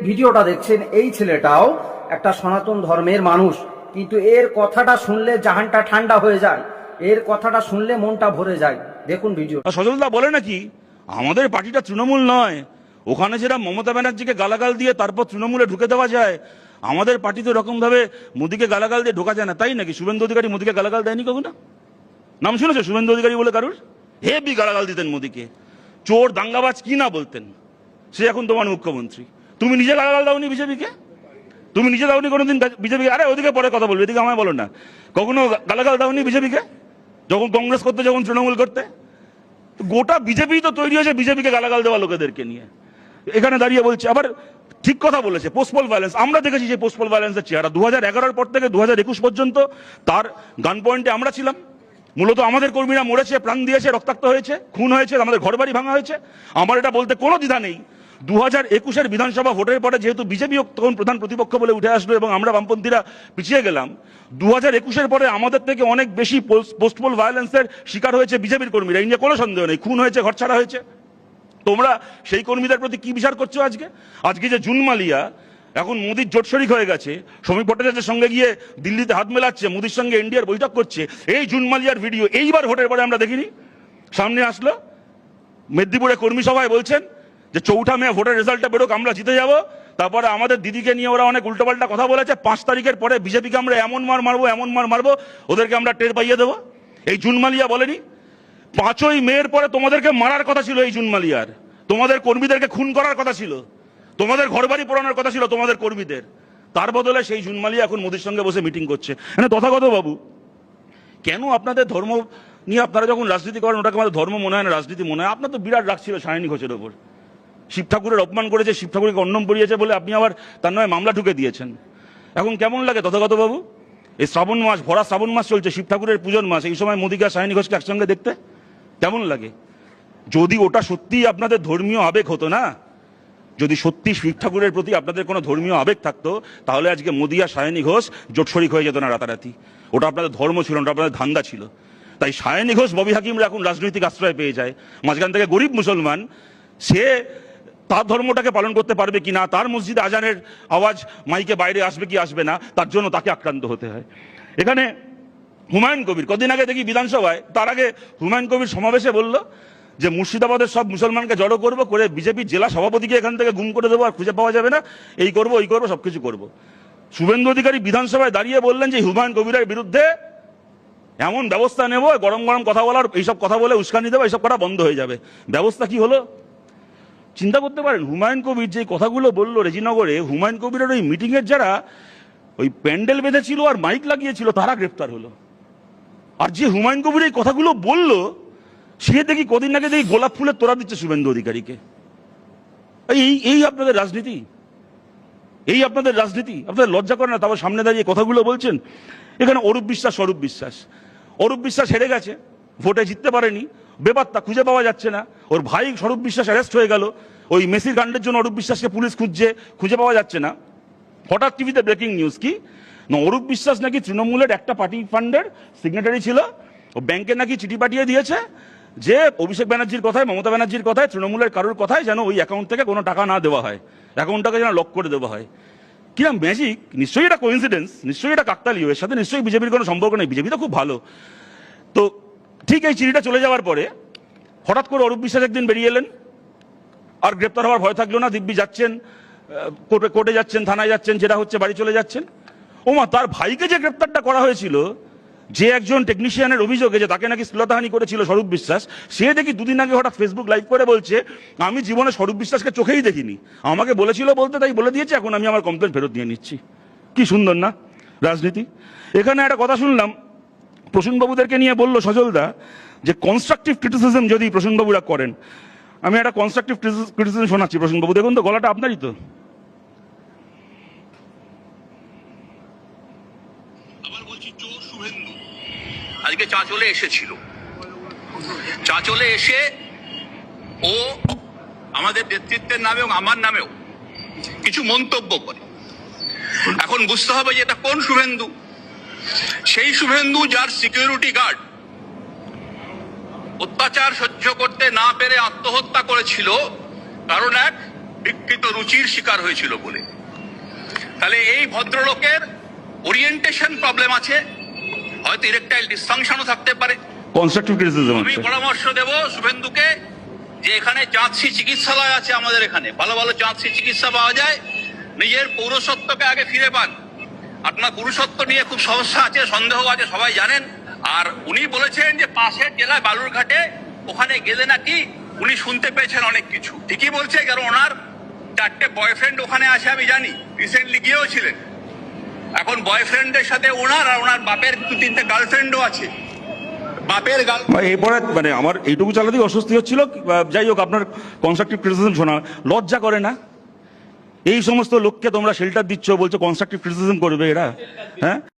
ভিডিওটা দেখছেন এই ছেলেটাও একটা সনাতন ধর্মের মানুষ, কিন্তু এর কথাটা শুনলে জাহানটা ঠান্ডা হয়ে যায়, এর কথাটা শুনলে মনটা ভরে যায়। দেখুন ভিডিও। সজলদা বলে নাকি আমাদের পার্টিটা তৃণমূল নয়, ওখানে যেটা মমতা ব্যানার্জিকে গালাগাল দিয়ে তারপর তৃণমূলে ঢুকে দেওয়া যায়, আমাদের পার্টিতে এরকম ভাবে মোদীকে গালাগাল দিয়ে ঢোকা যায় না, তাই নাকি? শুভেন্দু অধিকারী মোদীকে গালাগাল দেয়নি কখনো? নাম শুনেছো শুভেন্দু অধিকারী বলে কারুর? হেবি গালাগাল দিতেন মোদীকে, চোর দাঙ্গাবাজ কি না বলতেন। সে এখন তোমার মুখ্যমন্ত্রী, তুমি নিজে গালাগাল দাওনি বিজেপিকে? তুমি নিজে দাওনি কোনোদিন বিজেপিকে? আরে ওদিকে পরে কথা বলবে, এদিকে আমায় বলো না। কখনো গালাগাল দাওনি বিজেপিকে যখন কংগ্রেস করতে, যখন তৃণমূল করতে? গোটা বিজেপি তো তৈরি হয়েছে বিজেপিকে গালাগাল দেওয়া লোকেদেরকে নিয়ে। এখানে দাঁড়িয়ে বলছে আবার ঠিক কথা বলেছে, পোস্টপল ভায়োলেন্স। আমরা দেখেছি সেই পোস্টপল ভায়োলেন্সের চেহারা 2011 পর থেকে 2021 পর্যন্ত। তার গান পয়েন্টে আমরা ছিলাম। মূলত আমাদের কর্মীরা মরেছে, প্রাণ দিয়েছে, রক্তাক্ত হয়েছে, খুন হয়েছে, আমাদের ঘরবাড়ি ভাঙা হয়েছে। আমার এটা বলতে কোনো দ্বিধা নেই। 2021 বিধানসভা ভোটের পরে যেহেতু বিজেপি তখন প্রধান প্রতিপক্ষ বলে উঠে আসলো এবং আমরা বামপন্থীরা পিছিয়ে গেলাম, 2021 পরে আমাদের থেকে অনেক বেশি পোস্টপল ভায়োলেন্সের শিকার হয়েছে বিজেপির কর্মীরা, এই নিয়ে কোনো সন্দেহ নেই। খুন হয়েছে, ঘরছাড়া হয়েছে। তোমরা সেই কর্মীদের প্রতি কি বিচার করছো আজকে? আজকে যে জুন মালিয়া এখন মোদির জোট শরিক হয়ে গেছে, শ্রমিক ভট্টাচার্যের সঙ্গে গিয়ে দিল্লিতে হাত মেলাচ্ছে, মোদির সঙ্গে এনডিআর বৈঠক করছে, এই জুন মালিয়ার ভিডিও এইবার ভোটের পরে আমরা দেখিনি, সামনে আসলো। মেদিনীপুরে কর্মী সভায় বলছেন যে 4 মে ভোটের রেজাল্টটা বেরোক, আমরা জিতে যাব। তারপরে আমাদের দিদিকে নিয়ে ওরা অনেক উল্টোপাল্টা কথা বলেছে। 5 তারিখের পরে বিজেপিকে আমরা এমন মার মারবো, এমন মার মারবো, ওদেরকে আমরা টের পাইয়ে দেবো। এই জুন মালিয়া বলেনি? 5ই মের পরে তোমাদেরকে মারার কথা ছিল এই জুন মালিয়ার, তোমাদের কর্মীদেরকে খুন করার কথা ছিল, তোমাদের ঘরবাড়ি পোড়ানোর কথা ছিল তোমাদের কর্মীদের। তার বদলে সেই জুন মালিয়া এখন মোদির সঙ্গে বসে মিটিং করছে। মানে তথাগত বাবু, কেন আপনাদের ধর্ম নিয়ে আপনারা যখন রাজনীতি করেন ওটাকে আমাদের ধর্ম মনে হয় না, রাজনীতি মনে হয়? আপনার তো বিরাট রাগ ছিল সায়নী ঘোষের ওপর। শিব ঠাকুরের অপমান করেছে, শিব ঠাকুরকে অন্নম পড়িয়েছে বলে আপনি আবার তার নয় মামলা ঢুকে দিয়েছেন। এখন কেমন লাগে তথাগত বাবু? এই শ্রাবণ মাস, ভরা শ্রাবণ মাস চলছে, শিব ঠাকুরের পূজন মাস, এই সময় মোদিকে আর সায়নী ঘোষকে একসঙ্গে দেখতে কেমন লাগে? যদি ওটা সত্যি আপনাদের ধর্মীয় আবেগ হতো না, যদি সত্যি শিব ঠাকুরের প্রতি আপনাদের কোনো ধর্মীয় আবেগ থাকতো, তাহলে আজকে মোদি আর সায়নী ঘোষ জোট শরিক হয়ে যেত না রাতারাতি। ওটা আপনাদের ধর্ম ছিল না, ওটা আপনাদের ধান্দা ছিল। তাই সায়নী ঘোষ, ববি হাকিমরা এখন রাজনৈতিক আশ্রয় পেয়ে যায়। মাঝখান থেকে গরিব মুসলমান, সে তার ধর্মটাকে পালন করতে পারবে কি না, তার মসজিদে আজানের আওয়াজ মাইকে বাইরে আসবে কি আসবে না, তার জন্য তাকে আক্রান্ত হতে হয়। এখানে হুমায়ুন কবির কদিন আগে দেখি বিধানসভায়, তার আগে হুমায়ুন কবির সমাবেশে বলল যে মুর্শিদাবাদের সব মুসলমানকে জড়ো করবো, করে বিজেপির জেলা সভাপতিকে এখান থেকে গুম করে দেবো, আর খুঁজে পাওয়া যাবে না, এই করবো ওই করবো, সবকিছু করবো। শুভেন্দু অধিকারী বিধানসভায় দাঁড়িয়ে বললেন যে হুমায়ুন কবিরের বিরুদ্ধে এমন ব্যবস্থা নেব, গরম গরম কথা বলার, এইসব কথা বলে উস্কানি দেবো, এইসব কথা বন্ধ হয়ে যাবে। ব্যবস্থা কি হলো চিন্তা করতে পারেন? হুমায়ুন কবির যে কথাগুলো বললো রেজিনগরে, হুমায়ুন কবিরের ওই মিটিংয়ের যারা ওই প্যান্ডেল বেঁধেছিল আর মাইক লাগিয়েছিল তারা গ্রেপ্তার হলো। আর যে হুমায়ুন কবির এই কথাগুলো বললো, সে দেখি কদিন আগে দেখি গোলাপ ফুলের তোড়া দিচ্ছে শুভেন্দু অধিকারীকে। এই আপনাদের রাজনীতি? এই আপনাদের রাজনীতি? আপনাদের লজ্জা করে না? তারপর সামনে দাঁড়িয়ে কথাগুলো বলছেন। এখানে অরূপ বিশ্বাস, অরূপ বিশ্বাস হেরে গেছে, ভোটে জিততে পারেনি, বেপাত্তা, খুঁজে পাওয়া যাচ্ছে না। ওর ভাই স্বরূপ বিশ্বাস অ্যারেস্ট হয়ে গেল, ওই মেসির কাণ্ডের জন্য অরূপ বিশ্বাসকে পুলিশ খুঁজছে, খুঁজে পাওয়া যাচ্ছে না। হঠাৎ টিভিতে ব্রেকিং নিউজ কি না, অরূপ বিশ্বাস নাকি তৃণমূলের একটা পার্টি ফান্ডের সিগনেটারি ছিল, ও ব্যাংকে নাকি চিঠি পাঠিয়ে দিয়েছে যে অভিষেক ব্যানার্জির কথায়, মমতা ব্যানার্জির কথায়, তৃণমূলের কারোর কথায় যেন ওই অ্যাকাউন্ট থেকে কোনো টাকা না দেওয়া হয়, অ্যাকাউন্টটাকে যেন লক করে দেওয়া হয়। কিরম ম্যাজিক! নিশ্চয়ই এটা কোইন্সিডেন্স, নিশ্চয়ই এটা কাকতালীয়, এর সাথে নিশ্চয়ই বিজেপির কোনো সম্পর্ক নেই, বিজেপি তো খুব ভালো। তো ঠিক এই চিঠিটা চলে যাওয়ার পরে হঠাৎ করে অরূপ বিশ্বাস একদিন বেরিয়ে এলেন, আর গ্রেপ্তার হওয়ার ভয় থাকলো না, দিব্যি যাচ্ছেন, কোর্টে যাচ্ছেন, থানায় যাচ্ছেন, যেটা হচ্ছে বাড়ি চলে যাচ্ছেন। ওমা, তার ভাইকে যে গ্রেপ্তারটা করা হয়েছিল, যে একজন টেকনিশিয়ানের অভিযোগে যে তাকে নাকি শ্লীলতাহানি করেছিল স্বরূপ বিশ্বাস, সে দেখি দুদিন আগে হঠাৎ ফেসবুক লাইভ করে বলছে আমি জীবনে স্বরূপ বিশ্বাসকে চোখেই দেখিনি, আমাকে বলেছিল বলতে তাই বলে দিয়েছে, এখন আমি আমার কমপ্লেন ফেরত নিয়ে নিচ্ছি। কি সুন্দর না রাজনীতি! এখানে একটা কথা শুনলাম, প্রসূনবাবুদেরকে নিয়ে বললো সজলদা যে কনস্ট্রাকটিভ ক্রিটিসিজম যদি প্রসূনবাবুরা করেন, আমি একটা কনস্ট্রাকটিভ ক্রিটিসিজম শোনাচ্ছি। প্রসূনবাবু দেখুন তো, গলাটা আপনারই তো। আবার বলছি, চোর শুভেন্দু আজকে চাঁচলে এসেছিল, চাঁচলে এসে ও আমাদের নেতৃত্বের নামে এবং আমার নামেও কিছু মন্তব্য করে। এখন বুঝতে হবে যে এটা কোন শুভেন্দু। সেই শুভেন্দু যার সিকিউরিটি গার্ড অত্যাচার সহ্য করতে না পেরে আত্মহত্যা করেছিল, কারণ এক বিকৃত রুচির শিকার হয়েছিল বলে। তাহলে এই ভদ্রলোকের ওরিয়েন্টেশন প্রবলেম আছে, হয়তো ইরেকটাইল ডিসফাংশনও থাকতে পারে। কনস্ট্রাকটিভ ক্রিটিসিজম আমি হচ্ছে। পরামর্শ দেব শুভেন্দুকে যে এখানে চাঁদসি চিকিৎসালয় আছে, আমাদের এখানে ভালো ভালো চাঁদসি চিকিৎসা পাওয়া যায়। নিজের পৌরসত্বকে আগে ফিরে পান। আপনার পুরুষত্ব নিয়ে খুব সমস্যা আছে, সন্দেহ আছে, সবাই জানেন। আর উনি বলেছেন যে পাশের জেলায় বালুরঘাটে ওখানে গেলে নাকি উনি শুনতে পেয়েছেন অনেক কিছু। ঠিকই বলছে, কারণ ওনার 4টে বয়ফ্রেন্ড ওখানে আছে, আমি জানি, রিসেন্টলি গিয়েও ছিলেন। এখন বয়ফ্রেন্ডের সাথে ওনার আর ওনার বাপের 2-3টে গার্লফ্রেন্ডও আছে। বাপের এরপরে মানে আমার এইটুকু চালাতেই অস্বস্তি হচ্ছিল। যাই হোক, আপনার কনস্ট্রাকটিভ ক্রিটিসিজম শোনা লজ্জা করে না? এই সমস্ত লোককে তোমরা শেল্টার দিচ্ছ, বলছো কনস্ট্রাকটিভ ক্রিটিসিজম করবে এরা, হ্যাঁ?